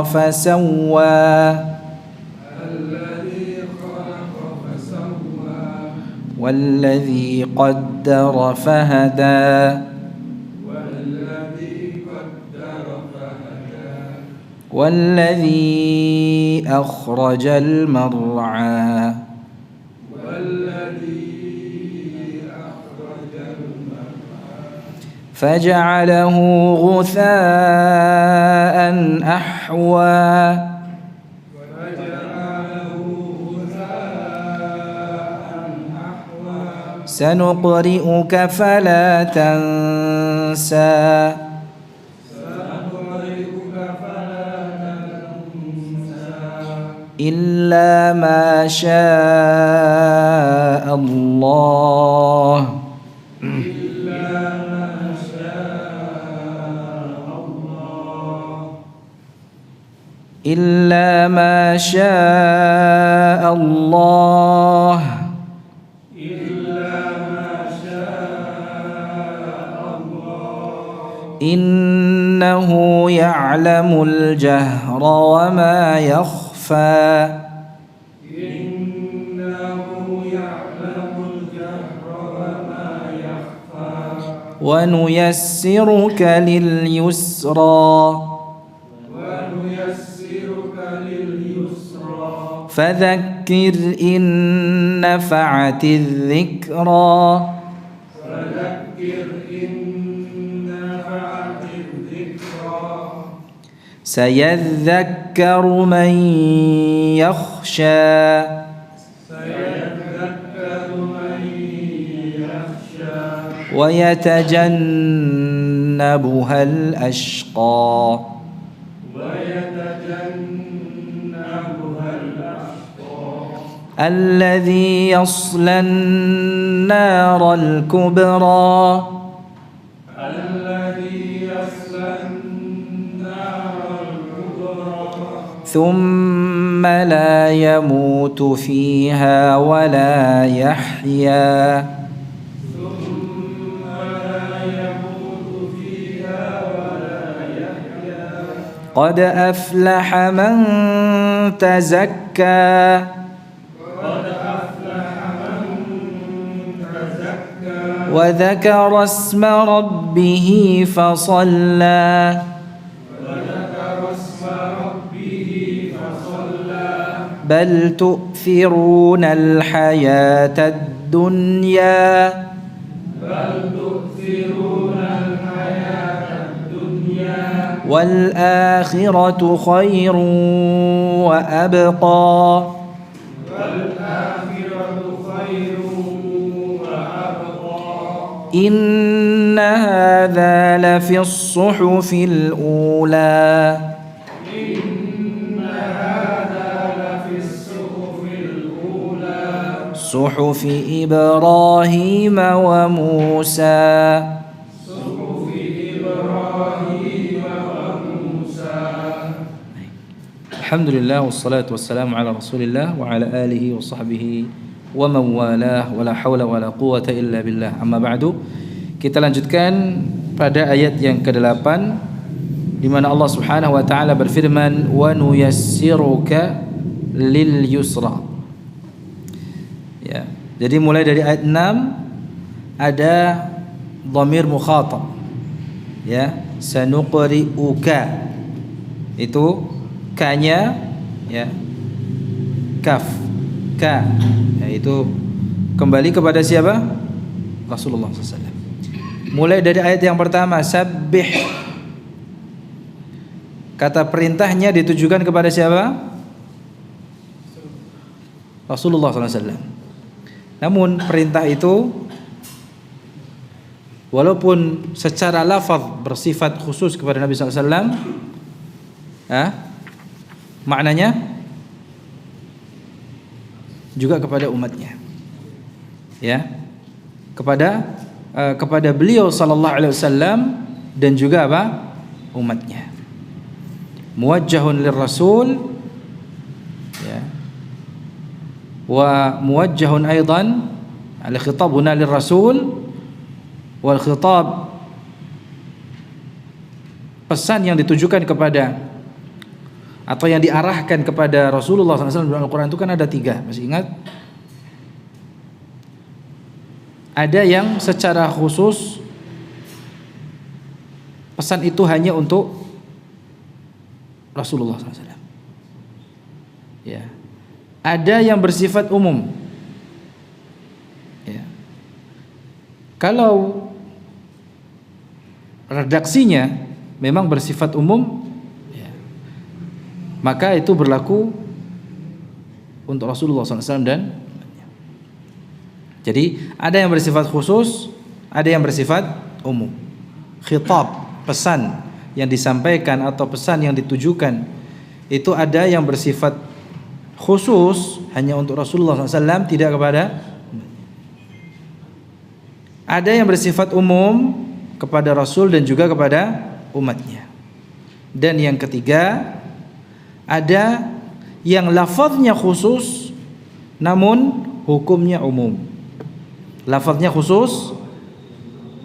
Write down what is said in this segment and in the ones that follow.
فسوى والذي قدر فهدى والذي أخرج المرعى فجعله غثاء أحوى سنقرئك فلا تنسى إلا ما شاء الله إلا ما شاء الله إنه يعلم الجهر وما يخفى ونيسرك لليسرى فذكر إن نفعت الذكرى سيذكر من يخشى ويتجنبها الأشقى الذي يصلى النار الكبرى ثم لا يموت فيها ولا يحيا قد أفلح من تزكى وذكر اسم ربه فصلى بل تؤثرون الحياة الدنيا والآخرة خير وأبقى إن هذا لفي الصحف الأولى صحف إبراهيم وموسى الحمد لله والصلاة والسلام على رسول الله وعلى آله وصحبه ومن والاه ولا حول ولا قوة إلا بالله. Amma ba'du. Kita lanjutkan pada ayat yang ke-8 di mana Allah Subhanahu wa taala berfirman wa nuyassiruka lil yusra. Ya. Jadi mulai dari ayat 6 ada dhamir mukhatab. Ya, sanuqri'uka. Itu ka-nya ya kaf ka, yaitu kembali kepada siapa? Rasulullah SAW. Mulai dari ayat yang pertama sabbih, kata perintahnya ditujukan kepada siapa? Rasulullah SAW. Namun perintah itu walaupun secara lafaz bersifat khusus kepada Nabi SAW, maknanya juga kepada umatnya, ya, kepada beliau sallallahu alaihi wasallam dan juga apa? Umatnya. Muwajjahun lirrasul, ya, wa muwajjahun aidan al-khitab huna lirrasul wal khitab, pesan yang ditujukan kepada atau yang diarahkan kepada Rasulullah SAW dalam Al-Quran itu kan ada 3, masih ingat? Ada yang secara khusus pesan itu hanya untuk Rasulullah SAW. Ya. Ada yang bersifat umum. Ya. Kalau redaksinya memang bersifat umum, ya, maka itu berlaku untuk Rasulullah SAW dan jadi ada yang bersifat khusus, ada yang bersifat umum. Khitab, pesan yang disampaikan atau pesan yang ditujukan itu ada yang bersifat khusus hanya untuk Rasulullah SAW, tidak kepada. Ada yang bersifat umum kepada Rasul dan juga kepada umatnya. Dan yang ketiga, ada yang lafaznya khusus namun hukumnya umum. Lafaznya khusus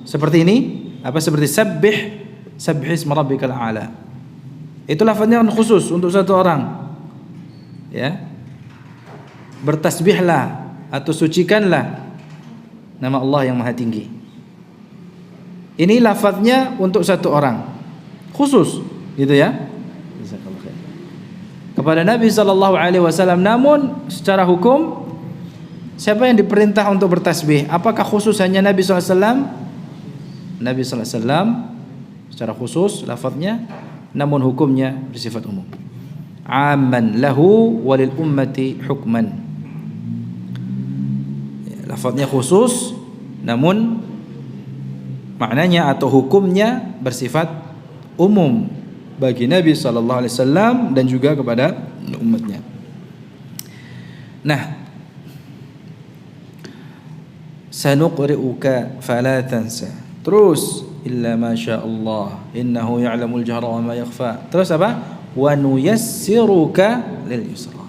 seperti ini, apa seperti sabbih isma rabbikal a'la. Itu lafaznya khusus untuk satu orang. Ya. Bertasbihlah atau sucikanlah nama Allah yang Maha Tinggi. Ini lafaznya untuk satu orang. Khusus, gitu ya. Kepada Nabi sallallahu alaihi wasallam, namun secara hukum siapa yang diperintah untuk bertasbih? Apakah khusus hanya Nabi SAW? Nabi SAW secara khusus lafaznya, namun hukumnya bersifat umum. Amman lahu walil ummati hukman. Lafaznya khusus, namun maknanya atau hukumnya bersifat umum bagi Nabi SAW dan juga kepada umatnya. Nah, sanuqri'uka fala tansa. Terus illa ma syaa Allah innahu ya'lamul jahra wa ma yakhfa. Terus apa? Wa nuyassiruka lil yusra.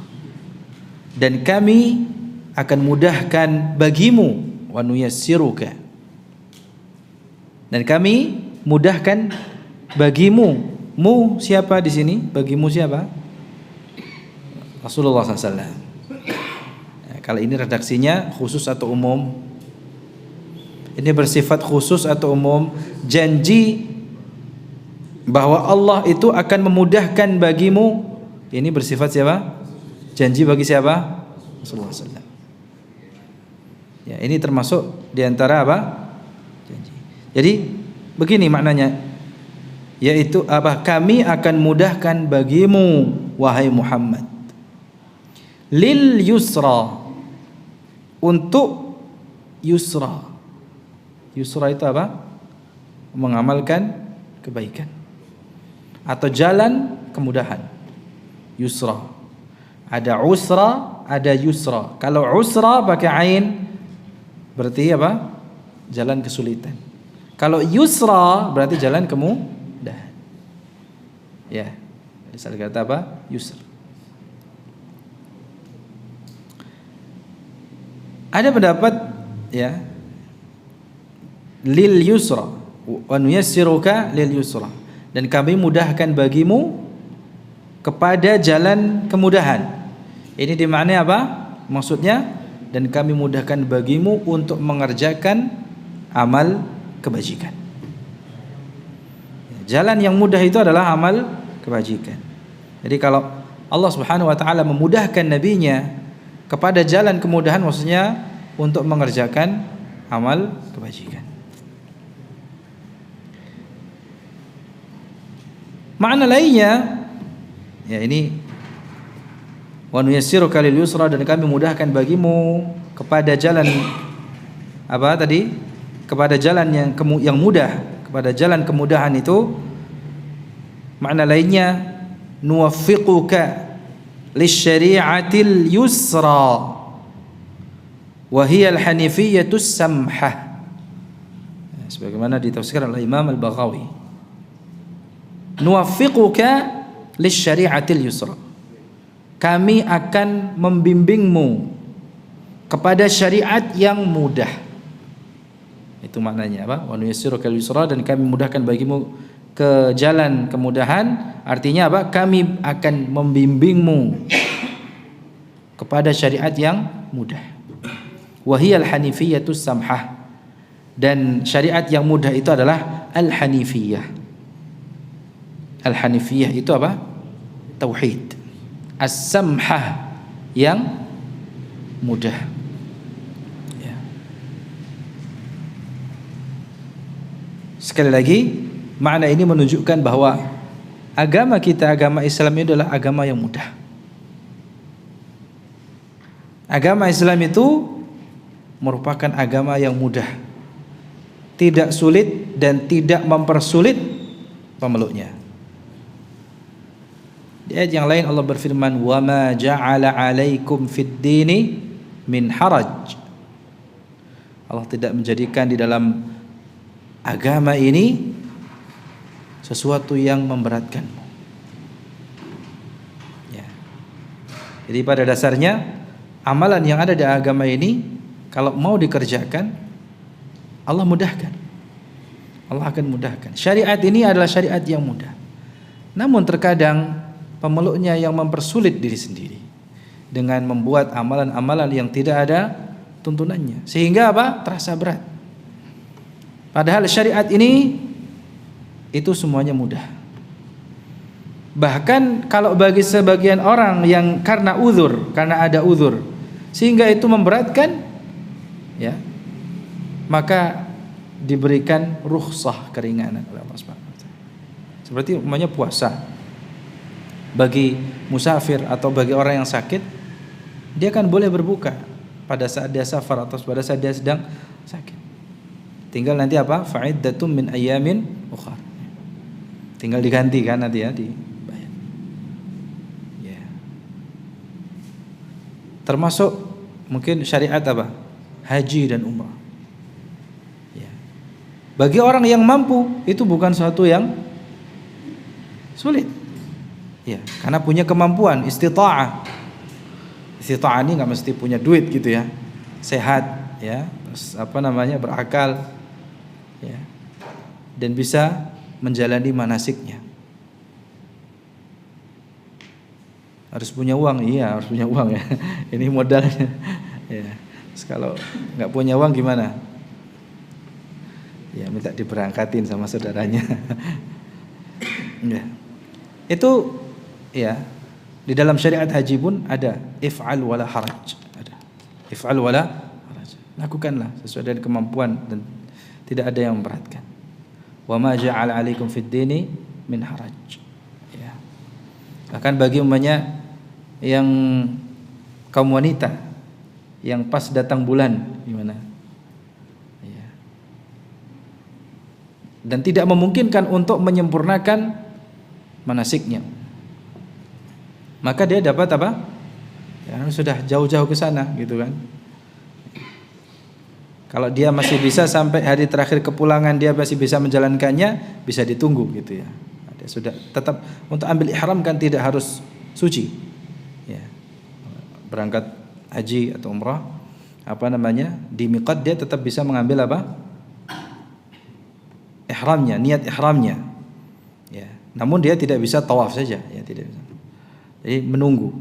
Dan kami akan mudahkan bagimu, wa nuyassiruka. Dan kami mudahkan bagimu. Mu siapa di sini? Bagimu siapa? Rasulullah SAW. Ya, kalau ini redaksinya khusus atau umum? Ini bersifat khusus atau umum? Janji bahwa Allah itu akan memudahkan bagimu. Ini bersifat siapa? Janji bagi siapa? Rasulullah SAW. Ya, ini termasuk diantara apa? Janji. Jadi begini maknanya, yaitu apa? Kami akan mudahkan bagimu wahai Muhammad. Lil yusra, untuk yusra. Yusra itu apa? Mengamalkan kebaikan atau jalan kemudahan. Yusra. Ada usra, ada yusra. Kalau usra pakai ain berarti apa? Jalan kesulitan. Kalau yusra berarti jalan kemudahan. Ya. Jadi salah kata apa? Yusra. Ada pendapat ya, lil yusra wa nuyassiruka lil yusra, dan kami mudahkan bagimu kepada jalan kemudahan. Ini dimaknai apa? Maksudnya, dan kami mudahkan bagimu untuk mengerjakan amal kebajikan. Jalan yang mudah itu adalah amal kebajikan. Jadi kalau Allah Subhanahu wa taala memudahkan nabinya kepada jalan kemudahan, maksudnya untuk mengerjakan amal kebajikan. Makna lainnya ya ini, wa nuyassiruka lil yusra, dan kami mudahkan bagimu kepada jalan apa tadi? Kepada jalan yang mudah, kepada jalan kemudahan itu. Makna lainnya, nuwaffiquka lisyari'atil yusra wa hiya al-hanifiyyatus samhah, sebagaimana ditafsirkan oleh Imam Al-Baghawi. Nuwaffiquka lisyari'atil yusra, kami akan membimbingmu kepada syariat yang mudah. Itu maknanya apa? Wa nuyassiruka lil yusra, dan kami mudahkan bagimu ke jalan kemudahan, artinya apa? Kami akan membimbingmu kepada syariat yang mudah. Wahiyal hanifiyatus samhah. Dan syariat yang mudah itu adalah al-hanifiyah. Al-hanifiyah itu apa? Tauhid. As-samhah, yang mudah. Ya. Sekali lagi, makna ini menunjukkan bahwa agama kita, agama Islam itu adalah agama yang mudah. Agama Islam itu merupakan agama yang mudah, tidak sulit dan tidak mempersulit pemeluknya. Di ayat yang lain Allah berfirman, "Wa ma ja'ala 'alaikum fid dini min haraj." Allah tidak menjadikan di dalam agama ini sesuatu yang memberatkanmu. Ya. Jadi pada dasarnya amalan yang ada di agama ini kalau mau dikerjakan, Allah mudahkan. Allah akan mudahkan. Syariat ini adalah syariat yang mudah. Namun terkadang pemeluknya yang mempersulit diri sendiri dengan membuat amalan-amalan yang tidak ada tuntunannya, sehingga apa? Terasa berat. Padahal syariat ini itu semuanya mudah. Bahkan kalau bagi sebagian orang yang karena ada uzur sehingga itu memberatkan, ya, maka diberikan rukhsah, keringanan oleh Allah Subhanahu wa taala. Seperti umpamanya puasa. Bagi musafir atau bagi orang yang sakit, dia kan boleh berbuka pada saat dia safar atau pada saat dia sedang sakit. Tinggal nanti apa? Fa'iddatum min ayyamin ukhar. Tinggal diganti kan nanti ya, dibayar. Ya. Termasuk mungkin syariat apa? Haji dan umrah. Ya. Bagi orang yang mampu itu bukan sesuatu yang sulit. Ya, karena punya kemampuan, istita'ah. Istita'ah ini nggak mesti punya duit gitu ya, sehat, ya, terus berakal, ya, dan bisa menjalani manasiknya. Harus punya uang, iya harus punya uang ya. Ini modalnya. Ya, terus kalau nggak punya uang gimana? Ya minta diberangkatin sama saudaranya. Ya, itu. Ya, di dalam syariat haji pun ada if'al wala haraj. Ada if'al wala haraj. Lakukanlah sesuai dengan kemampuan dan tidak ada yang memberatkan. Wa ma ja'ala 'alaikum fid dini min haraj. Ya. Bahkan bagi umpamanya yang kaum wanita yang pas datang bulan gimana? Ya. Dan tidak memungkinkan untuk menyempurnakan manasiknya. Maka dia dapat apa? Ya, sudah jauh-jauh ke sana gitu kan. Kalau dia masih bisa sampai hari terakhir kepulangan dia masih bisa menjalankannya, bisa ditunggu gitu ya. Dia sudah tetap untuk ambil ihram kan tidak harus suci. Ya. Berangkat haji atau umrah di miqat dia tetap bisa mengambil apa? Ihramnya, niat ihramnya. Ya. Namun dia tidak bisa tawaf saja, ya tidak bisa. Jadi menunggu.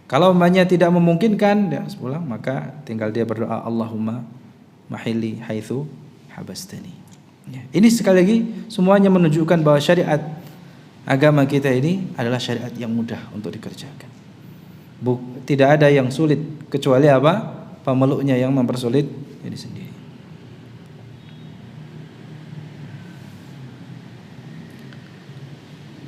Kalau umpamanya tidak memungkinkan dia harus pulang, maka tinggal dia berdoa, Allahumma mahili haitsu habastani. Ya. Ini sekali lagi semuanya menunjukkan bahwa syariat agama kita ini adalah syariat yang mudah untuk dikerjakan. Tidak ada yang sulit kecuali apa? Pemeluknya yang mempersulit diri sendiri.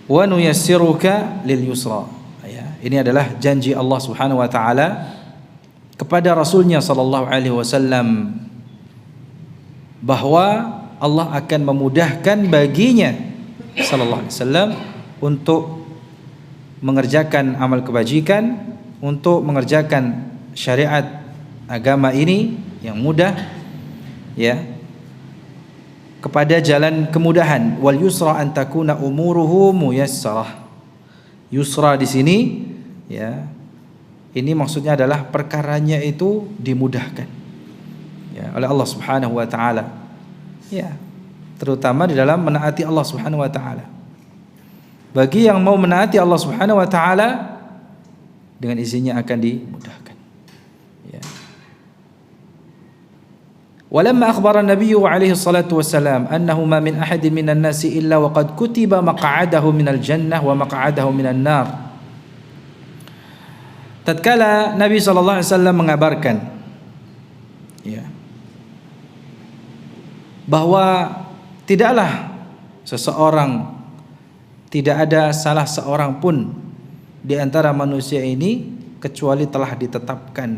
Wa nuyassiruka lil yusra. Ya, ini adalah janji Allah Subhanahu wa taala kepada Rasulnya sallallahu alaihi wasallam bahwa Allah akan memudahkan baginya sallallahu alaihi wasallam untuk mengerjakan amal kebajikan, untuk mengerjakan syariat agama ini yang mudah, ya, kepada jalan kemudahan. Wal yusra an takuna umuruhu muyassarah. Yusra di sini, ya, ini maksudnya adalah perkaranya itu dimudahkan, ya, oleh Allah Subhanahu wa taala. Ya. terutama di dalam menaati Allah Subhanahu wa taala. Bagi yang mau menaati Allah Subhanahu wa taala, dengan izinnya akan dimudahkan. Ya. Walamma akhbara an-nabiy alaihi salatu wassalam annahu ma min ahadin minan nasi illa wa qad kutiba maq'adahu minal jannah wa maq'adahu minan nar. Tatkala Nabi sallallahu alaihi wasallam mengabarkan, ya, bahwa tidaklah seseorang, tidak ada salah seorang pun di antara manusia ini kecuali telah ditetapkan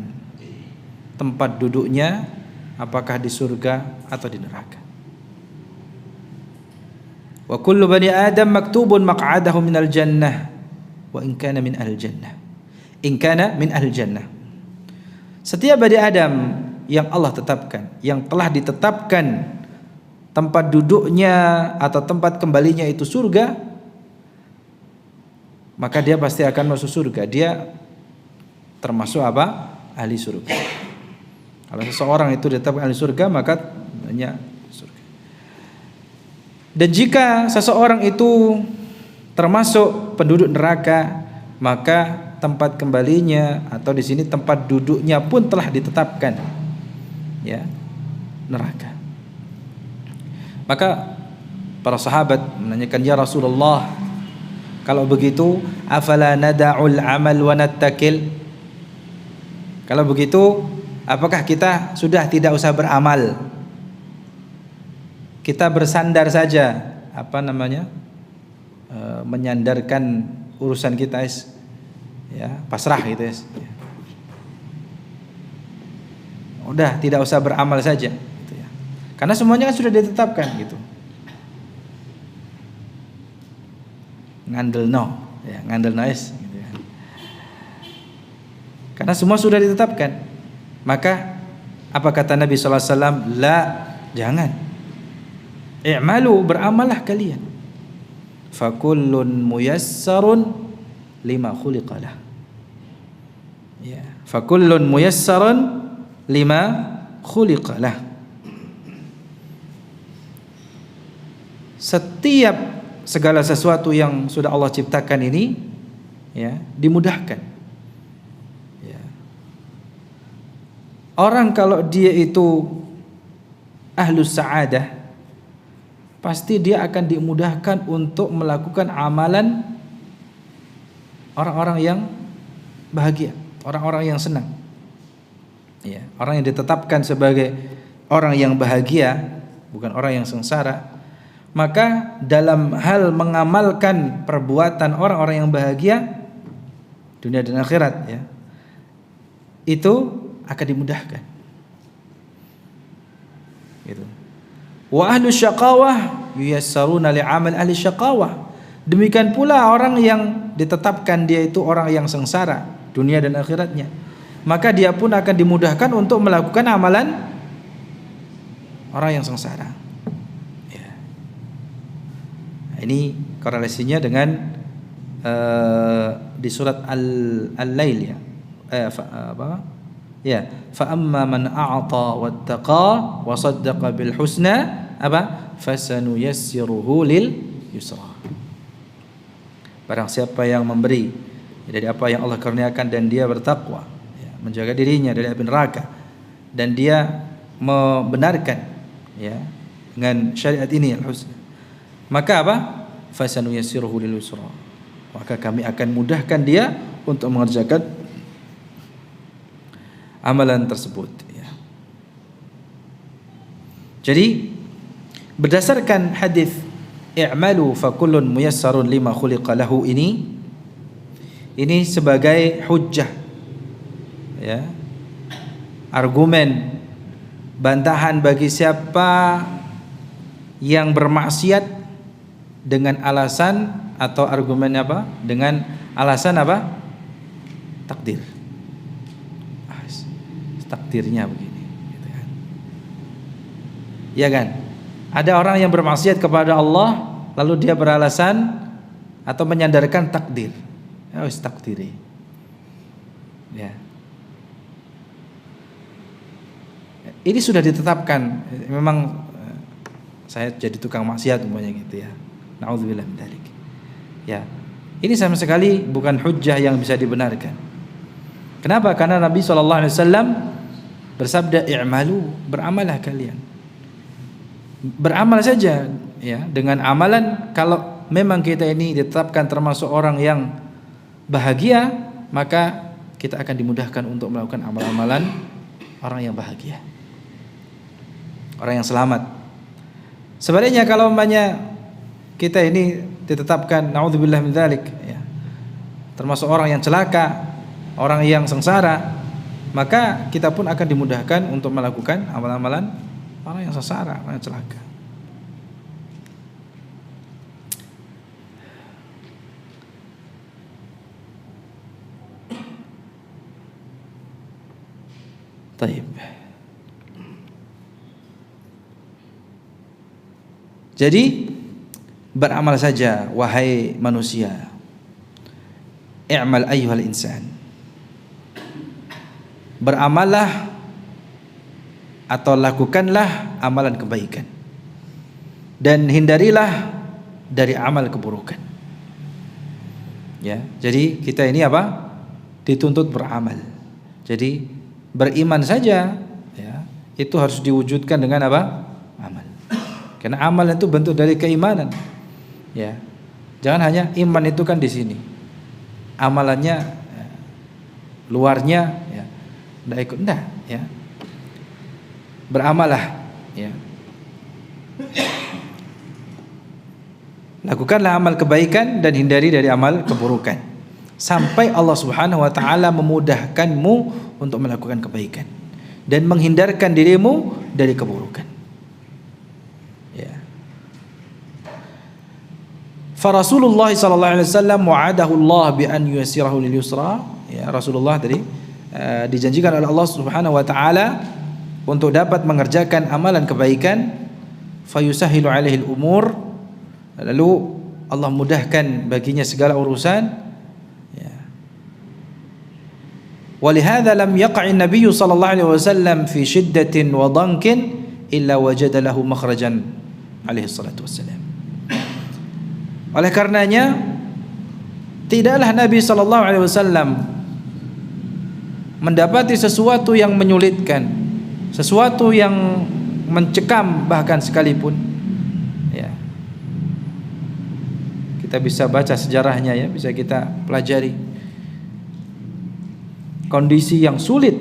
tempat duduknya, apakah di surga atau di neraka. Wa kullu bani Adam maktubun maq'adahu minal jannah wa in kana min ahli jannah. In kana min ahli jannah. Setiap bani Adam yang Allah tetapkan, yang telah ditetapkan tempat duduknya atau tempat kembalinya itu surga, maka dia pasti akan masuk surga. Dia termasuk apa? Ahli surga. Kalau seseorang itu ditetapkan ahli surga, maka hanya surga. Dan jika seseorang itu termasuk penduduk neraka, maka tempat kembalinya atau di sini tempat duduknya pun telah ditetapkan, ya, neraka. Maka para sahabat menanyakan, ya Rasulullah, kalau begitu afala nada'ul amal wa nattakil? Kalau begitu, apakah kita sudah tidak usah beramal? Kita bersandar saja, menyandarkan urusan kita, ya, pasrah gitu, ya. Udah tidak usah beramal saja, gitu ya. Karena semuanya kan sudah ditetapkan gitu. Ngandel gitu ya. Karena semua sudah ditetapkan. Maka apa kata Nabi sallallahu alaihi wasallam? La, jangan. I'malu, beramallah kalian. Fakullun muyassarun lima khuliqalah. Ya, fakullun muyassarun lima khuliqalah. Setiap segala sesuatu yang sudah Allah ciptakan ini, ya, dimudahkan. Ya. Orang kalau dia itu ahlus sa'adah, pasti dia akan dimudahkan untuk melakukan amalan orang-orang yang bahagia, orang-orang yang senang. Ya, orang yang ditetapkan sebagai orang yang bahagia, bukan orang yang sengsara. Maka dalam hal mengamalkan perbuatan orang-orang yang bahagia dunia dan akhirat, ya, itu akan dimudahkan. Gitu. Wa ahlu syaqawah yuyassaruna li'amal ahli syaqawah. Demikian pula orang yang ditetapkan dia itu orang yang sengsara dunia dan akhiratnya, maka dia pun akan dimudahkan untuk melakukan amalan orang yang sengsara. Ini korelasinya dengan di surat Al-Lail, ya. Fa amma man a'ta wattaqa wa saddaqa bil husna fasanuyassiruhu lil yusra. Barang siapa yang memberi dari apa yang Allah kurniakan dan dia bertakwa, ya, menjaga dirinya dari api neraka, dan dia membenarkan, ya, dengan syariat ini al-husna, maka fasanuyassiruhu lil yusra, maka kami akan mudahkan dia untuk mengerjakan amalan tersebut, ya. Jadi berdasarkan hadis i'malu fakullun muyassarun lima khuliqa lahu ini sebagai hujjah, ya, argumen bantahan bagi siapa yang bermaksiat dengan alasan atau argumennya dengan alasan takdir. Takdirnya begini, gitu kan. Ya kan? Ada orang yang bermaksiat kepada Allah lalu dia beralasan atau menyandarkan takdir. Ya wis takdiri. Ya. Ini sudah ditetapkan, memang saya jadi tukang maksiat umpamanya gitu ya. Nauzubillah min dzalik. Ya. Ini sama sekali bukan hujjah yang bisa dibenarkan. Kenapa? Karena Nabi SAW bersabda, i'malu, beramalah kalian. Beramal saja ya, dengan amalan. Kalau memang kita ini ditetapkan termasuk orang yang bahagia, maka kita akan dimudahkan untuk melakukan amal-amalan orang yang bahagia, orang yang selamat. Sebaliknya kalau umpamanya kita ini ditetapkan naudzubillah min dzalik ya, termasuk orang yang celaka, orang yang sengsara, maka kita pun akan dimudahkan untuk melakukan amalan-amalan orang yang sengsara, orang yang celaka. Taib. Jadi beramal saja wahai manusia. I'mal ayyuhal insan. Beramallah atau lakukanlah amalan kebaikan dan hindarilah dari amal keburukan. Ya, jadi kita ini apa? Dituntut beramal. Jadi beriman saja ya, itu harus diwujudkan dengan apa? Amal. Karena amal itu bentuk dari keimanan. Ya. Jangan hanya iman itu kan di sini. Amalannya ya, luarnya ya enggak ikut enggak ya. Beramalah ya. Lakukanlah amal kebaikan dan hindari dari amal keburukan sampai Allah Subhanahu wa taala memudahkanmu untuk melakukan kebaikan dan menghindarkan dirimu dari keburukan. Ya. Fa Rasulullah sallallahu alaihi wasallam wa'adahu Allah bi an yuyassirahu lil yusra. Ya, Rasulullah tadi dijanjikan oleh Allah Subhanahu wa taala untuk dapat mengerjakan amalan kebaikan, fayusahilu alaihi al-umur, lalu Allah mudahkan baginya segala urusan. Ya. Walihada lam yaqa'i an-nabiy sallallahu alaihi wasallam fi shiddatin wa dankin illa wajada lahu makhrajan alaihi salatu wassalam. Oleh karenanya tidaklah Nabi sallallahu alaihi wasallam mendapati sesuatu yang menyulitkan, sesuatu yang mencekam bahkan sekalipun ya. Kita bisa baca sejarahnya ya, bisa kita pelajari. Kondisi yang sulit,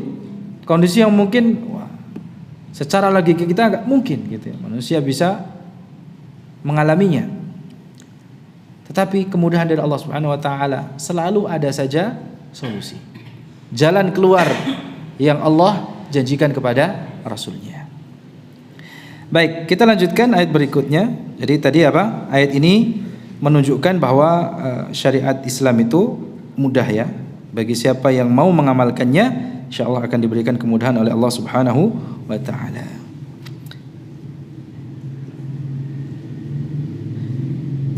kondisi yang mungkin wah, secara logika kita enggak mungkin gitu ya, manusia bisa mengalaminya. Tetapi kemudahan dari Allah Subhanahu wa taala selalu ada saja solusi. Jalan keluar yang Allah janjikan kepada Rasulnya. Baik, kita lanjutkan ayat berikutnya. Jadi tadi apa? Ayat ini menunjukkan bahwa syariat Islam itu mudah ya. Bagi siapa yang mau mengamalkannya, insyaallah akan diberikan kemudahan oleh Allah Subhanahu wa taala.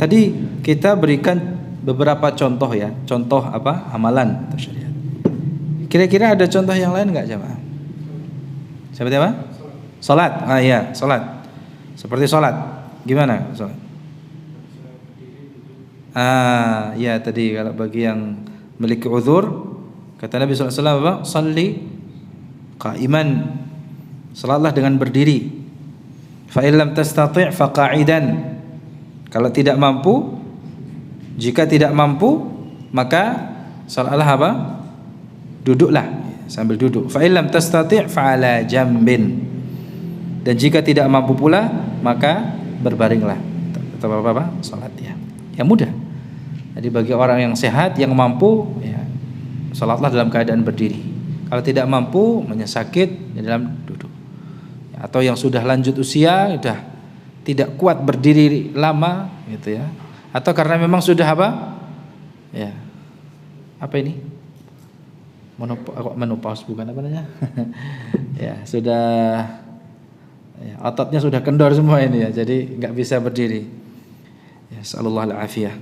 Tadi kita berikan beberapa contoh ya, contoh apa? Amalan atau syariat. Kira-kira ada contoh yang lain enggak jemaah? Seperti apa? Salat. Ah iya, salat. Seperti salat. Gimana salat? Ah, ya tadi kalau bagi yang memiliki uzur, kata Nabi sallallahu alaihi wasallam apa? Shalli qa'iman. Salatlah dengan berdiri. Fa in lam tastati' fa qa'idan. Kalau tidak mampu, jika tidak mampu, maka salatlah apa? Duduklah sambil duduk. Fa in lam tastati' fa 'ala jambin. Dan jika tidak mampu pula, maka berbaringlah. Atau apa? Salat ya. Ya mudah. Jadi bagi orang yang sehat, yang mampu, ya, salatlah dalam keadaan berdiri. Kalau tidak mampu, menyesakit di dalam duduk. Ya, atau yang sudah lanjut usia, sudah tidak kuat berdiri lama, gitu ya. Atau karena memang sudah apa? Ya, apa ini? Menopause bukan apa namanya? Ya sudah, ya, ototnya sudah kendor semua ini ya, jadi nggak bisa berdiri. Ya, sallallahu alaihi.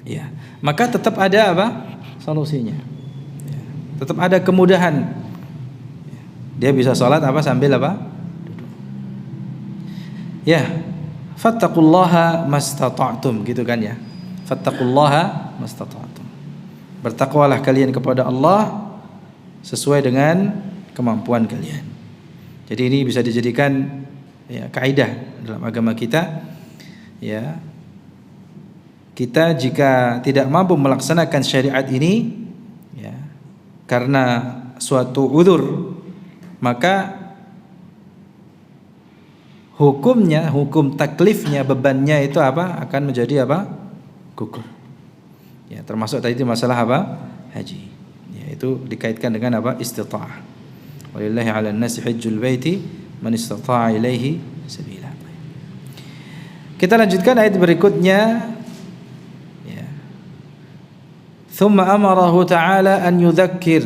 Ya, maka tetap ada apa? Solusinya. Ya, tetap ada kemudahan. Dia bisa sholat apa sambil apa? Duduk. Ya, fattaqullaha mastata'tum, gitu kan ya. Fattaqullaha mastata'tum. Bertakwalah kalian kepada Allah sesuai dengan kemampuan kalian. Jadi ini bisa dijadikan ya kaidah dalam agama kita. Ya. Kita jika tidak mampu melaksanakan syariat ini ya, karena suatu udzur, maka hukumnya, hukum taklifnya, bebannya itu apa? Akan menjadi apa? Gugur. Ya, termasuk tadi itu masalah apa? Haji. Ya, itu dikaitkan dengan apa? Istita'ah. Walillahi 'alan nasi hajjul baiti man istata'a ilaihi sabila. Kita lanjutkan ayat berikutnya. Ya. Thumma amarahu ta'ala an yudzakkir.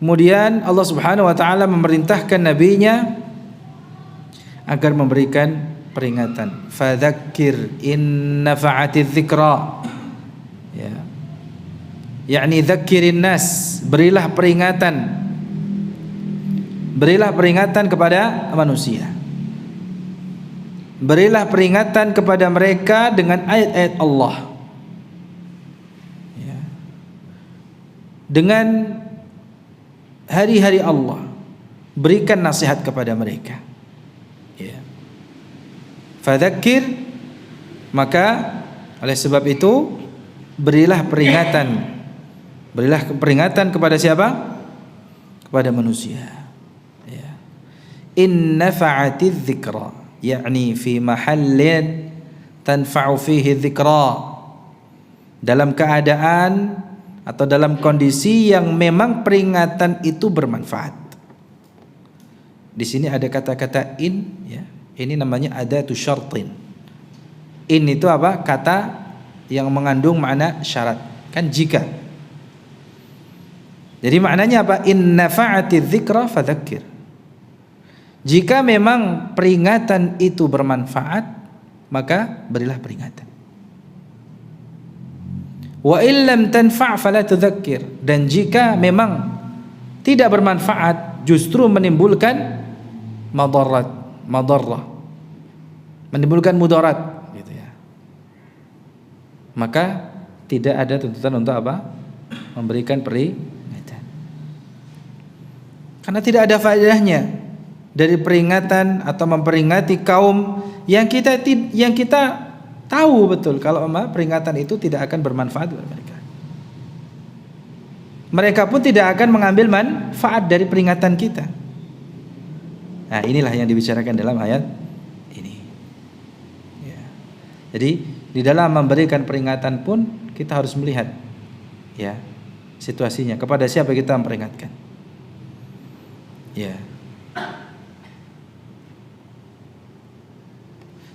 Kemudian Allah Subhanahu wa taala memerintahkan nabinya agar memberikan peringatan. Fadzakir in nafa'atiz dzikra. Ya. Yakni dzakirin nas, berilah peringatan. Berilah peringatan kepada manusia. Berilah peringatan kepada mereka dengan ayat-ayat Allah. Ya. Dengan hari-hari Allah, berikan nasihat kepada mereka. Ya. Fadzakir, maka oleh sebab itu berilah peringatan. Berilah peringatan kepada siapa? Kepada manusia. Ya. In nafa'atiz dzikra, yakni fi mahallin tanfa'u fihi dzikra, dalam keadaan atau dalam kondisi yang memang peringatan itu bermanfaat. Di sini ada kata-kata in, ya. Ini namanya adatu syartin. In itu apa? Kata yang mengandung makna syarat. Kan jika. Jadi maknanya apa? In nafa'atiz dzikra fadzakir. Jika memang peringatan itu bermanfaat, maka berilah peringatan. Wa illam tanfa' fala tudzakkir. Dan jika memang tidak bermanfaat, justru menimbulkan madarrah, menimbulkan mudarat, gitu ya. Maka tidak ada tuntutan untuk apa? Memberikan peringatan. Karena tidak ada faedahnya dari peringatan atau memperingati kaum yang kita tahu betul kalau peringatan itu tidak akan bermanfaat buat mereka. Mereka pun tidak akan mengambil manfaat dari peringatan kita. Nah, inilah yang dibicarakan dalam ayat ini. Ya. Jadi di dalam memberikan peringatan pun kita harus melihat ya situasinya, kepada siapa kita memperingatkan. Ya.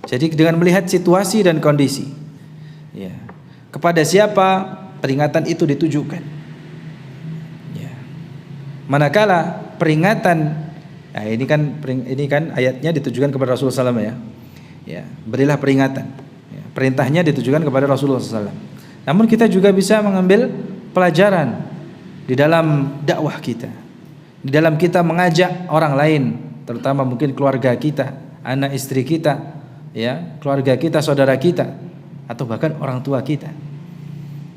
Jadi dengan melihat situasi dan kondisi, ya, kepada siapa peringatan itu ditujukan. Ya. Manakala peringatan, nah ini kan ayatnya ditujukan kepada Rasulullah SAW, ya. Ya, berilah peringatan. Ya, perintahnya ditujukan kepada Rasulullah SAW. Namun kita juga bisa mengambil pelajaran di dalam dakwah kita, di dalam kita mengajak orang lain, terutama mungkin keluarga kita, anak istri kita, ya, keluarga kita, saudara kita, atau bahkan orang tua kita.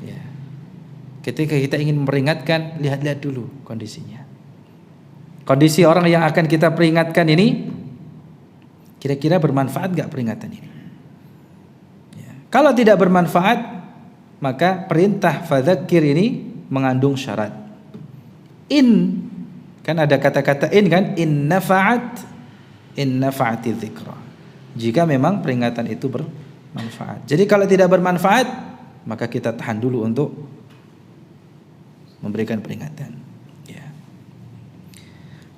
Ya. Ketika kita ingin memperingatkan, lihat-lihat dulu kondisinya. Kondisi orang yang akan kita peringatkan ini, kira-kira bermanfaat gak peringatan ini? Ya. Kalau tidak bermanfaat, maka perintah fadzakir ini mengandung syarat. In, kan ada kata-kata in kan, in nafa'ati dzikra. Jika memang peringatan itu bermanfaat. Jadi kalau tidak bermanfaat, maka kita tahan dulu untuk memberikan peringatan. Ya.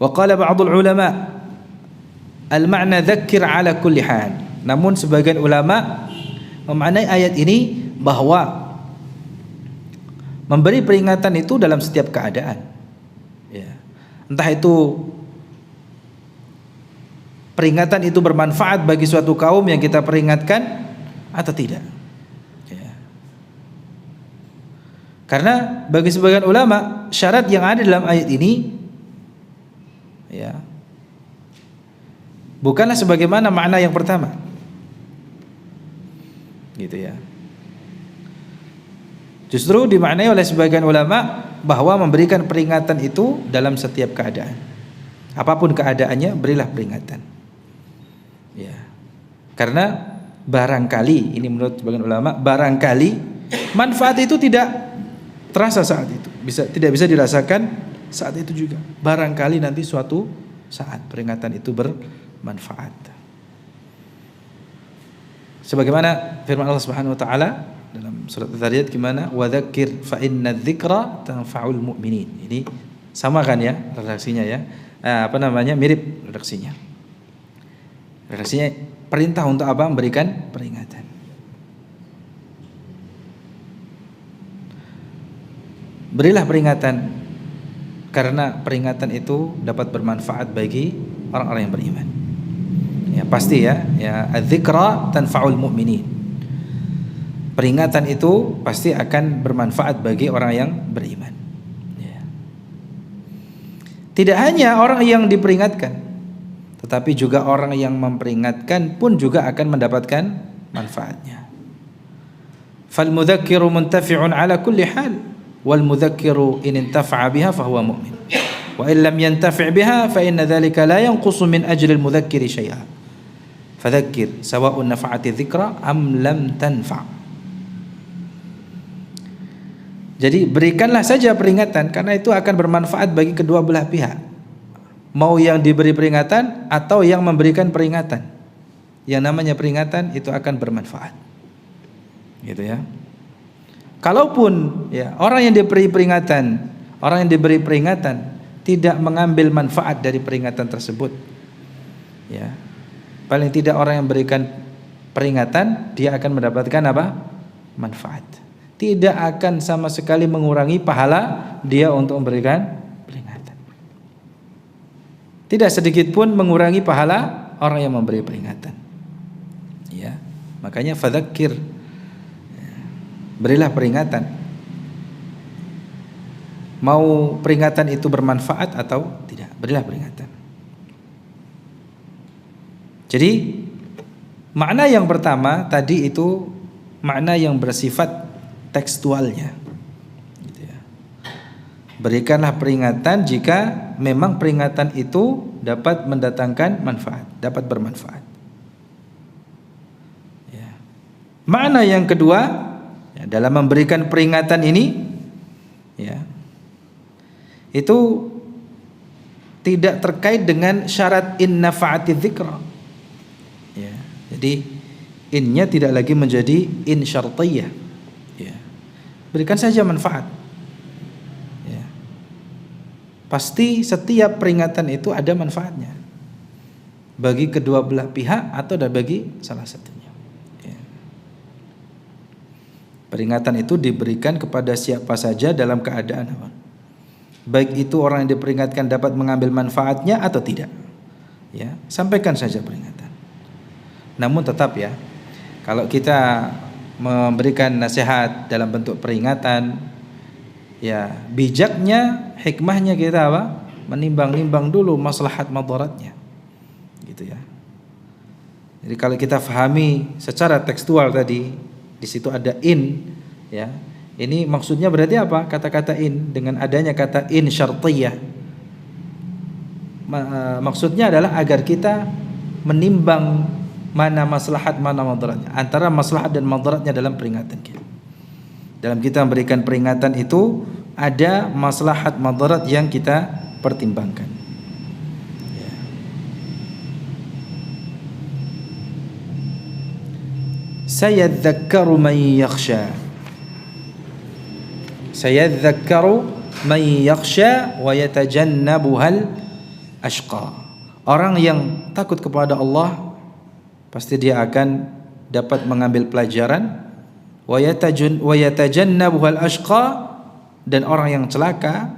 Wa qala ba'dul ulama al-ma'na dzakkir ala kulli hal. Namun sebagian ulama memaknai ayat ini bahwa memberi peringatan itu dalam setiap keadaan. Ya. Entah itu peringatan itu bermanfaat bagi suatu kaum yang kita peringatkan atau tidak. Ya. Karena bagi sebagian ulama syarat yang ada dalam ayat ini, ya, bukanlah sebagaimana makna yang pertama. Gitu ya. Justru dimaknai oleh sebagian ulama bahwa memberikan peringatan itu dalam setiap keadaan. Apapun keadaannya, berilah peringatan. Ya. Karena barangkali, ini menurut sebagian ulama, barangkali manfaat itu tidak terasa saat itu, tidak bisa dirasakan saat itu juga. Barangkali nanti suatu saat peringatan itu bermanfaat. Sebagaimana firman Allah Subhanahu wa taala dalam surat Al-Dzariyat gimana? Wa dzakir fa inna dzikra tanfa'ul mu'minin. Ini sama kan ya redaksinya ya. Mirip redaksinya. Redaksinya perintah untuk apa? Memberikan peringatan. Berilah peringatan karena peringatan itu dapat bermanfaat bagi orang-orang yang beriman. Ya pasti ya, adzikra tanfa'ul mu'minin. Peringatan itu pasti akan bermanfaat bagi orang yang beriman. Ya. Tidak hanya orang yang diperingatkan, tetapi juga orang yang memperingatkan pun juga akan mendapatkan manfaatnya. Fal mudzakkiru muntafi'un ala kulli hal. Wal mudzakiru in intafa'a biha fahuwa mu'min wa in lam yantafi' biha fa inna dzalika la yanqusu min ajri al mudzakiri syai'a fadzakkir sawa'un nafa'ati dzikra am lam tanfa'. Jadi berikanlah saja peringatan karena itu akan bermanfaat bagi kedua belah pihak, mau yang diberi peringatan atau yang memberikan peringatan. Yang namanya peringatan itu akan bermanfaat, gitu ya. Kalaupun ya orang yang diberi peringatan tidak mengambil manfaat dari peringatan tersebut, ya paling tidak orang yang berikan peringatan dia akan mendapatkan apa? Manfaat. Tidak akan sama sekali mengurangi pahala dia untuk memberikan peringatan. Tidak sedikit pun mengurangi pahala orang yang memberi peringatan. Ya, makanya fadzakir, berilah peringatan. Mau peringatan itu bermanfaat atau tidak, berilah peringatan. Jadi makna yang pertama tadi itu makna yang bersifat tekstualnya, gitu ya. Berikanlah peringatan jika memang peringatan itu dapat mendatangkan manfaat, dapat bermanfaat. Ya. Makna yang kedua, dalam memberikan peringatan ini, ya, itu tidak terkait dengan syarat in nafa'ati dzikra. Ya, jadi innya tidak lagi menjadi in syartiyah. Ya. Berikan saja manfaat. Ya. Pasti setiap peringatan itu ada manfaatnya bagi kedua belah pihak atau bagi salah satunya. Peringatan itu diberikan kepada siapa saja dalam keadaan apa? Baik itu orang yang diperingatkan dapat mengambil manfaatnya atau tidak. Ya, sampaikan saja peringatan. Namun tetap ya, kalau kita memberikan nasihat dalam bentuk peringatan, ya bijaknya, hikmahnya kita apa? Menimbang-nimbang dulu maslahat madaratnya. Gitu ya. Jadi kalau kita fahami secara tekstual tadi, di situ ada in, ya. Ini maksudnya berarti apa? Kata-kata in dengan adanya kata in syartiyah. Maksudnya adalah agar kita menimbang mana maslahat, mana madaratnya, antara maslahat dan madaratnya dalam peringatan kita. Dalam kita memberikan peringatan itu ada maslahat madarat yang kita pertimbangkan. Sayadzakkaru man yakhsha. Sayadzakkaru man yakhsha wa yatajannabuhal ashqa. Orang yang takut kepada Allah pasti dia akan dapat mengambil pelajaran. Wa yatajannabuhal ashqa, dan orang yang celaka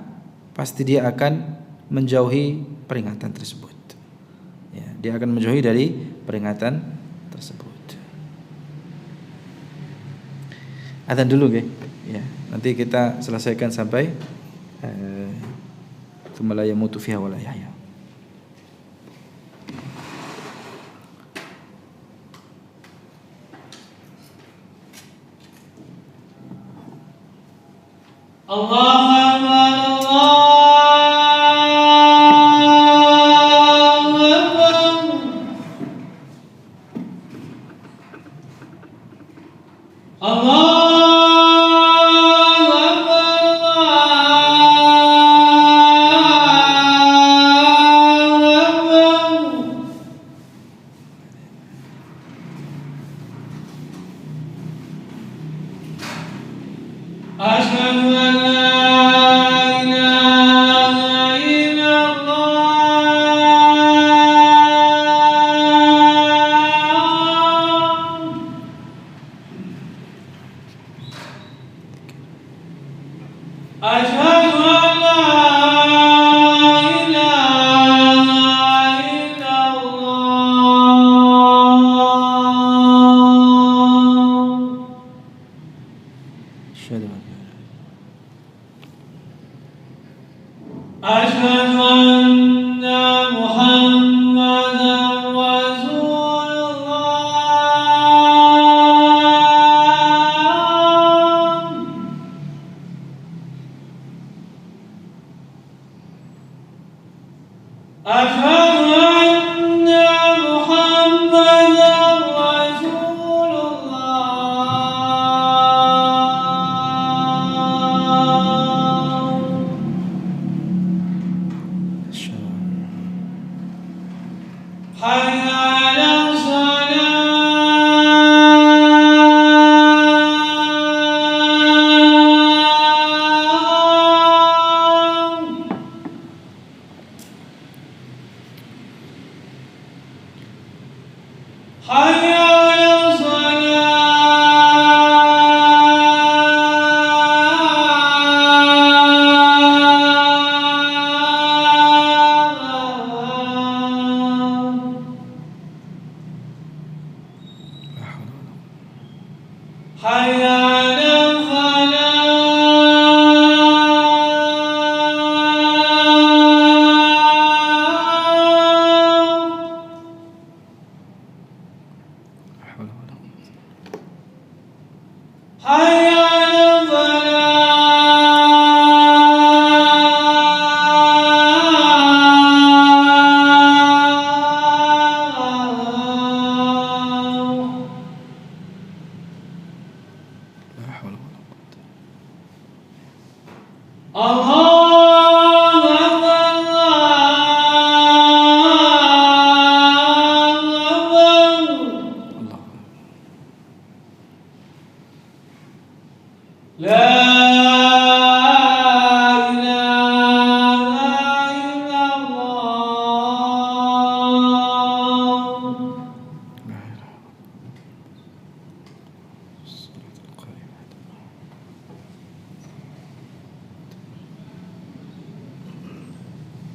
pasti dia akan menjauhi peringatan tersebut. Ya, dia akan menjauhi dari peringatan tersebut. Adzan dulu ya. Nanti kita selesaikan sampai tsumma la yamutu fiha wa la yahya. Allahu Akbar.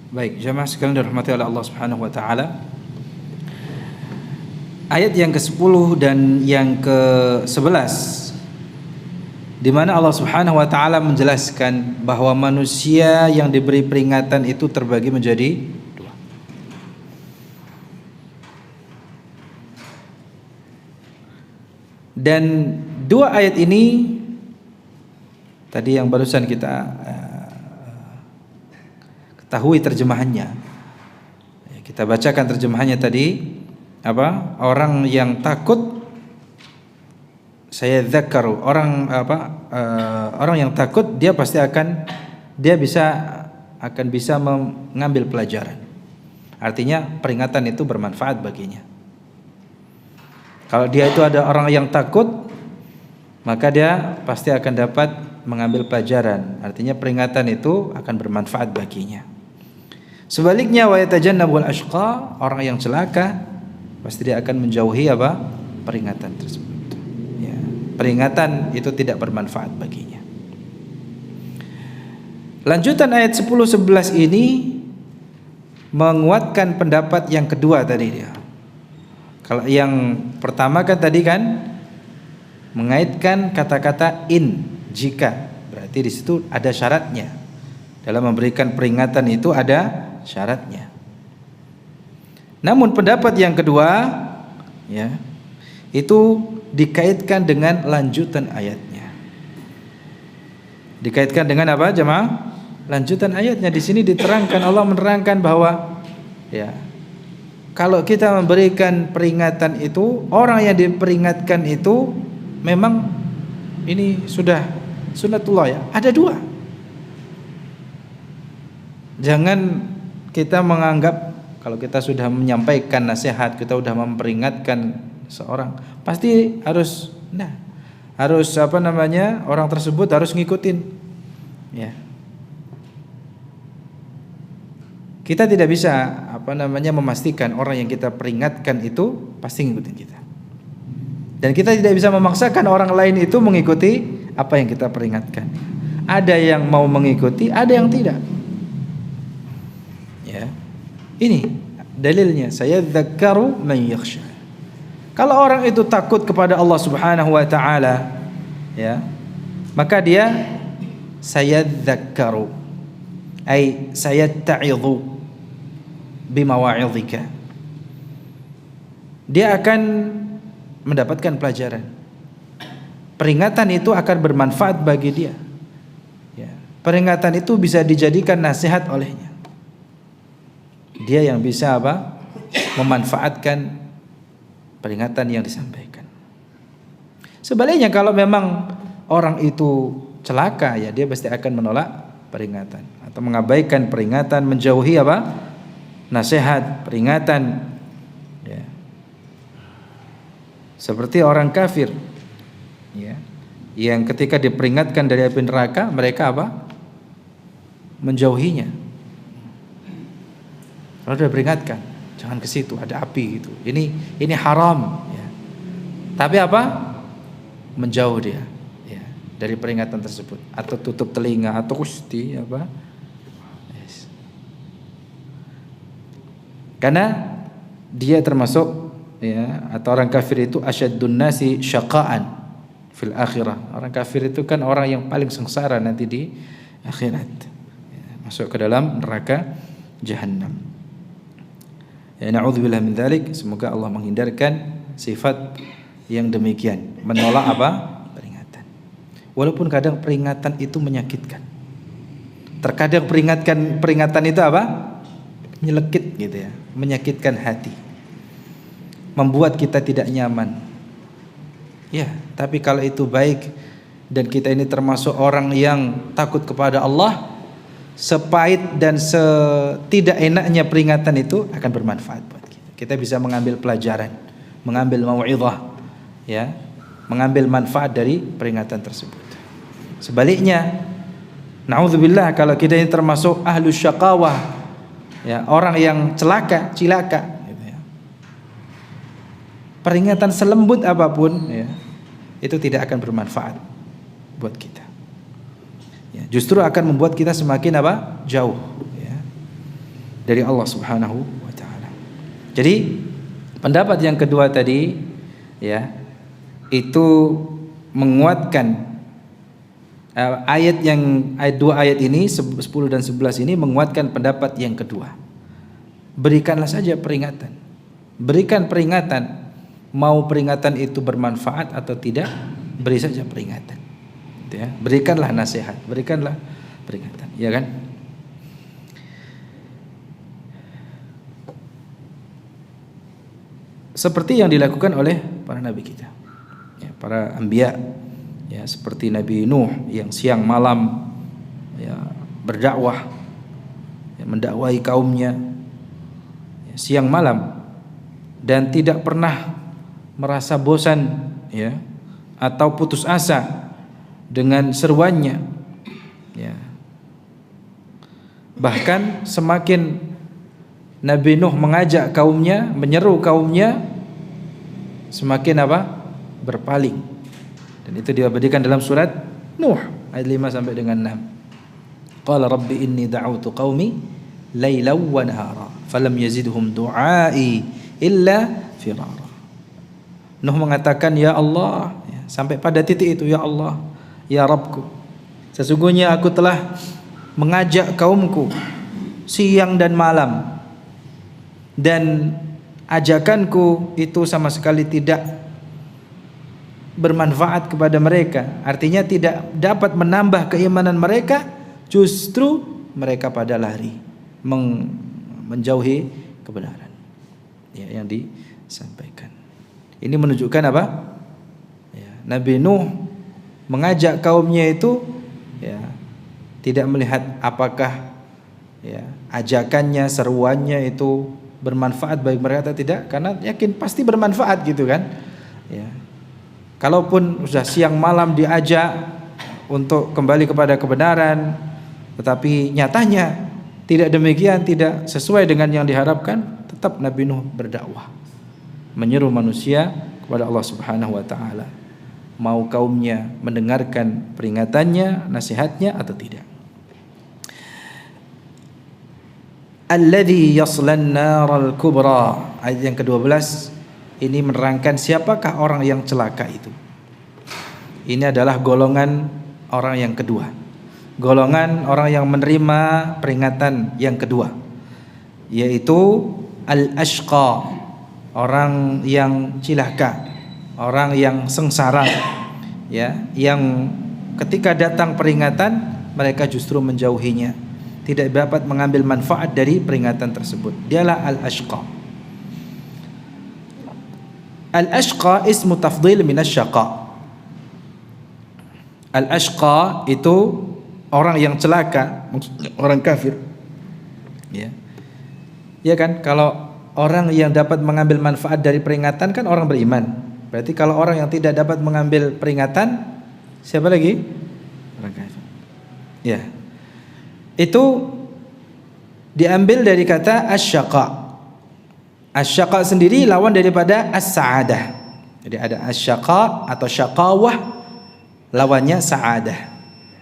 Baik, jemaah sekalian dirahmati oleh Allah Subhanahu wa taala. Ayat yang ke-10 dan yang ke-11 di mana Allah Subhanahu wa taala menjelaskan bahwa manusia yang diberi peringatan itu terbagi menjadi dua. Dan dua ayat ini tadi yang barusan kita ketahui terjemahannya. Kita bacakan terjemahannya tadi, apa? Orang yang takut, saya dzakaru, orang yang takut dia pasti akan bisa mengambil pelajaran. Artinya peringatan itu bermanfaat baginya. Kalau dia itu ada orang yang takut, maka dia pasti akan dapat mengambil pelajaran. Artinya peringatan itu akan bermanfaat baginya. Sebaliknya wa yatajannabul ashqa, orang yang celaka pasti dia akan menjauhi apa? Peringatan tersebut. Ya, peringatan itu tidak bermanfaat baginya. Lanjutan ayat 10-11 ini menguatkan pendapat yang kedua tadi dia. Kalau yang pertama kan tadi kan mengaitkan kata-kata in, jika, berarti di situ ada syaratnya. Dalam memberikan peringatan itu ada syaratnya. Namun pendapat yang kedua, ya, itu dikaitkan dengan lanjutan ayatnya. Dikaitkan dengan apa, jemaah? Lanjutan ayatnya di sini diterangkan, Allah menerangkan bahwa ya, kalau kita memberikan peringatan itu, orang yang diperingatkan itu memang ini sudah sunnatullah ya. Ada dua. Jangan kita menganggap kalau kita sudah menyampaikan nasihat, kita sudah memperingatkan seorang, pasti harus orang tersebut harus ngikutin. Ya. Kita tidak bisa memastikan orang yang kita peringatkan itu pasti ngikutin kita. Dan kita tidak bisa memaksakan orang lain itu mengikuti apa yang kita peringatkan. Ada yang mau mengikuti, ada yang tidak. Ya. Ini dalilnya, sayadzakkaru man yakhsha. Kalau orang itu takut kepada Allah Subhanahu wa taala, ya, maka dia sayadzakkaru, ay sayatta'idhu bimawa'idhika. Dia akan mendapatkan pelajaran. Peringatan itu akan bermanfaat bagi dia. Ya. Peringatan itu bisa dijadikan nasihat olehnya. Dia yang bisa memanfaatkan peringatan yang disampaikan. Sebaliknya kalau memang orang itu celaka, ya dia pasti akan menolak peringatan atau mengabaikan peringatan, menjauhi nasihat, peringatan. Ya. Seperti orang kafir, ya, yang ketika diperingatkan dari api neraka, mereka menjauhinya. Kalau sudah peringatkan, jangan ke situ, ada api gitu. Ini haram. Ya. Tapi menjauh dia, ya, dari peringatan tersebut, atau tutup telinga, atau kusti yes. Karena dia termasuk, ya, atau orang kafir itu asyaddun nasi syaqa'an fil akhirah. Orang kafir itu kan orang yang paling sengsara nanti di akhirat, ya, masuk ke dalam neraka Jahannam. Ya, na'udzubillah min dzalik. Semoga Allah menghindarkan sifat yang demikian, menolak peringatan. Walaupun kadang peringatan itu menyakitkan. Terkadang peringatan itu nyelekit gitu ya, menyakitkan hati, membuat kita tidak nyaman. Ya, tapi kalau itu baik dan kita ini termasuk orang yang takut kepada Allah, sepahit dan setidak enaknya peringatan itu akan bermanfaat buat kita. Kita bisa mengambil pelajaran, mengambil mau'izah, ya, mengambil manfaat dari peringatan tersebut. Sebaliknya, na'udzubillah, kalau kita ini termasuk ahlus syaqawah, ya, orang yang cilaka gitu ya. Peringatan selembut apapun, ya, itu tidak akan bermanfaat buat kita. Ya, justru akan membuat kita semakin jauh, ya, dari Allah Subhanahu wa taala. Jadi pendapat yang kedua tadi, ya, itu menguatkan ayat dua ayat ini 10 dan 11 ini menguatkan pendapat yang kedua. Berikanlah saja peringatan. Berikan peringatan, mau peringatan itu bermanfaat atau tidak, beri saja peringatan. Ya, berikanlah nasihat, berikanlah peringatan, ya kan? Seperti yang dilakukan oleh para nabi kita, ya, para anbiya, ya, seperti Nabi Nuh yang siang malam, ya, berdakwah, ya, mendakwahi kaumnya, ya, siang malam, dan tidak pernah merasa bosan, ya, atau putus asa dengan seruannya, ya. Bahkan semakin Nabi Nuh mengajak kaumnya, menyeru kaumnya, semakin berpaling. Dan itu diabadikan dalam surat Nuh ayat 5 sampai dengan 6. Qala rabbi inni da'awtu qaumi lailaw wa nahara falam yazidhum du'ai illa firara. Nuh mengatakan, ya Allah, ya, sampai pada titik itu, ya Allah, ya Rabbku, sesungguhnya aku telah mengajak kaumku siang dan malam, dan ajakanku itu sama sekali tidak bermanfaat kepada mereka, artinya tidak dapat menambah keimanan mereka, justru mereka pada lari menjauhi kebenaran ya, yang disampaikan. Ini menunjukkan apa? Ya, Nabi Nuh mengajak kaumnya itu ya, tidak melihat apakah ya, ajakannya, seruannya itu bermanfaat bagi mereka atau tidak, karena yakin pasti bermanfaat gitu kan ya. Kalaupun sudah siang malam diajak untuk kembali kepada kebenaran, tetapi nyatanya tidak demikian, tidak sesuai dengan yang diharapkan, tetap Nabi Nuh berdakwah, menyeru manusia kepada Allah Subhanahu wa taala. Mau kaumnya mendengarkan peringatannya, nasihatnya atau tidak. Alladzi yaslan naral kubra, ayat yang ke-12 ini menerangkan siapakah orang yang celaka itu. Ini adalah golongan orang yang kedua, golongan orang yang menerima peringatan yang kedua, yaitu al-ashqa, orang yang cilaka, orang yang sengsara ya, yang ketika datang peringatan mereka justru menjauhinya, tidak dapat mengambil manfaat dari peringatan tersebut. Dialah al-ashqa. Al-ashqa ismu tafdhil minasyaqa. Al-ashqa itu orang yang celaka, orang kafir. Ya. Ya kan, kalau orang yang dapat mengambil manfaat dari peringatan kan orang beriman. Berarti kalau orang yang tidak dapat mengambil peringatan, siapa lagi? Orang kafir. Ya. Itu diambil dari kata asyaqa. Asyaqa sendiri lawan daripada as-sa'adah. Jadi ada asyaqa atau syaqawah, lawannya sa'adah.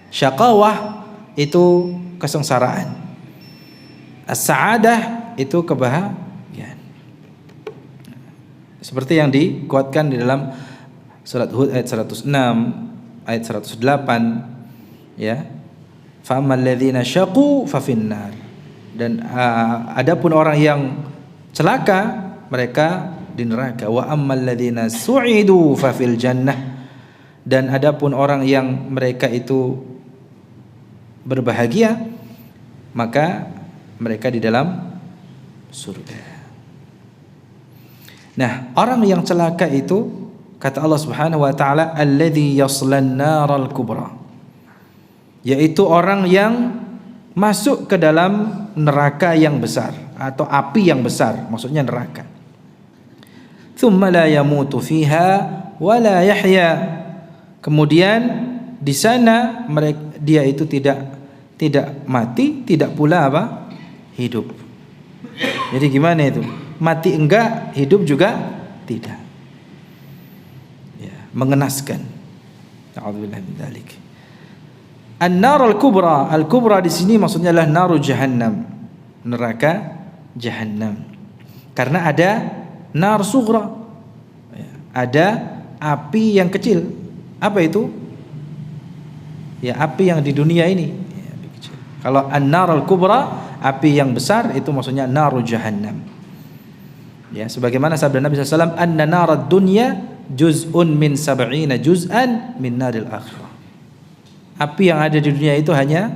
Syaqawah itu kesengsaraan, as-sa'adah itu kebahagiaan. Seperti yang dikuatkan di dalam surat Hud ayat 106, ayat 108 ya. Fa'ammal ladzina syaqu fa finnar. Dan adapun orang yang celaka mereka di neraka. Wa ammal ladzina su'idu fa fil jannah. Dan adapun orang yang mereka itu berbahagia, maka mereka di dalam surga. Nah, orang yang celaka itu kata Allah Subhanahu wa taala alladzi yaslan naral kubra, yaitu orang yang masuk ke dalam neraka yang besar atau api yang besar, maksudnya neraka. Tsumma la yamutu fiha wa la yahya. Kemudian di sana dia itu tidak mati, tidak pula apa? Hidup. Jadi gimana itu? Mati enggak, hidup juga tidak. Ya, mengenaskan. A'udzubillahi min dzalik. An-nar al-kubra, al-kubra di sini maksudnya adalah naru jahannam, neraka jahannam. Karena ada nar sughra, ada api yang kecil. Apa itu? Ya, api yang di dunia ini. Ya, api kecil. Kalau an-nar al-kubra, api yang besar itu maksudnya naru jahannam. Ya, sebagaimana sabda Nabi SAW, anna narad dunya juz'un min sab'ina juz'an min naril akhirah. Api yang ada di dunia itu hanya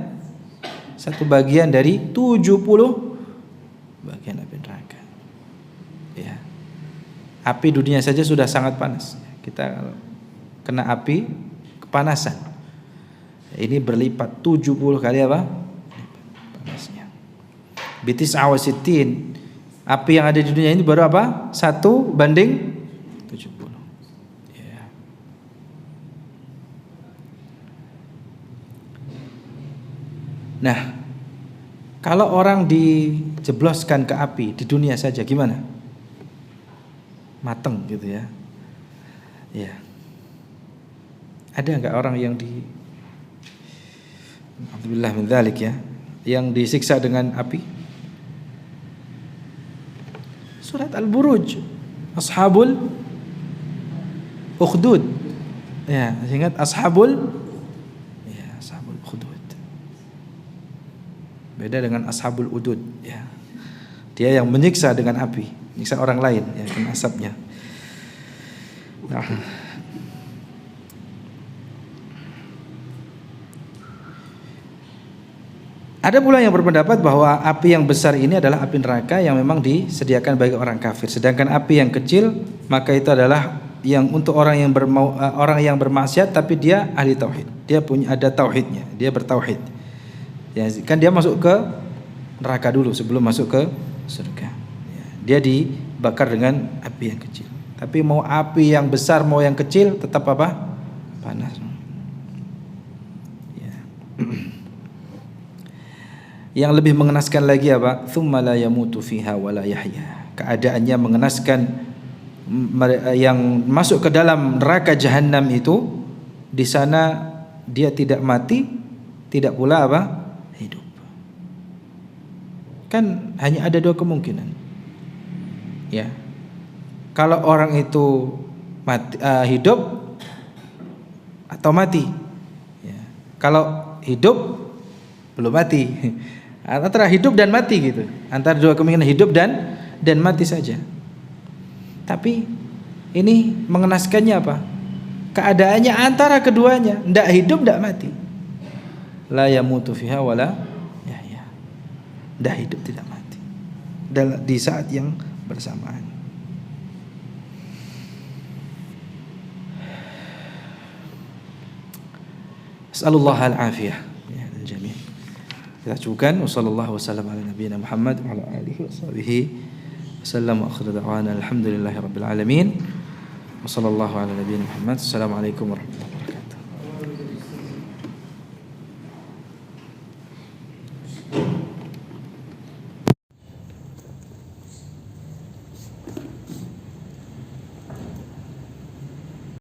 satu bagian dari 70 bagian api neraka. Ya. Api dunia saja sudah sangat panas. Kita kena api kepanasan. Ini berlipat 70 kali apa? Panasnya. Bitis awasitin. Api yang ada di dunia ini baru apa? 1:70. Ya. Nah, kalau orang dijebloskan ke api di dunia saja gimana? Mateng gitu ya. Ya. Ada enggak orang yang Alhamdulillah min dzalik ya, yang disiksa dengan api? Surat Al-Buruj, Ashabul Ukhdud. Ya, ingat Ashabul Ukhdud. Beda dengan Ashabul Udud ya. Dia yang menyiksa dengan api, menyiksa orang lain ya, dengan asapnya. Nah. Ada pula yang berpendapat bahwa api yang besar ini adalah api neraka yang memang disediakan bagi orang kafir. Sedangkan api yang kecil maka itu adalah yang untuk orang yang bermaksiat tapi dia ahli tauhid. Dia punya ada tauhidnya, dia bertauhid. Ya, kan dia masuk ke neraka dulu sebelum masuk ke surga. Ya, dia dibakar dengan api yang kecil. Tapi mau api yang besar mau yang kecil tetap apa? Panas. Ya. Yang lebih mengenaskan lagi apa? Tsumma la yamutu fiha wa la yahya. Keadaannya mengenaskan, yang masuk ke dalam neraka jahanam itu di sana dia tidak mati, tidak pula apa? Hidup. Kan hanya ada dua kemungkinan. Ya. Kalau orang itu mati, hidup atau mati. Ya. Kalau hidup belum mati. Antara hidup dan mati gitu. Antara dua kemungkinan hidup dan mati saja. Tapi ini mengenaskannya apa? Keadaannya antara keduanya, ndak hidup ndak mati. La yamutu fiha wala yahya. Ndak hidup tidak mati. Di saat yang bersamaan. As'alullah al-afiyah ya al-jami'. Kita cukupkan. Wassallallahu wasallam ala nabiyina Muhammad wa ala alihi washabihi wasallam. Wa akhiru da'wana alhamdulillahi rabbil alamin. Wassallallahu ala nabiyina Muhammad. Assalamualaikum warahmatullahi wabarakatuh.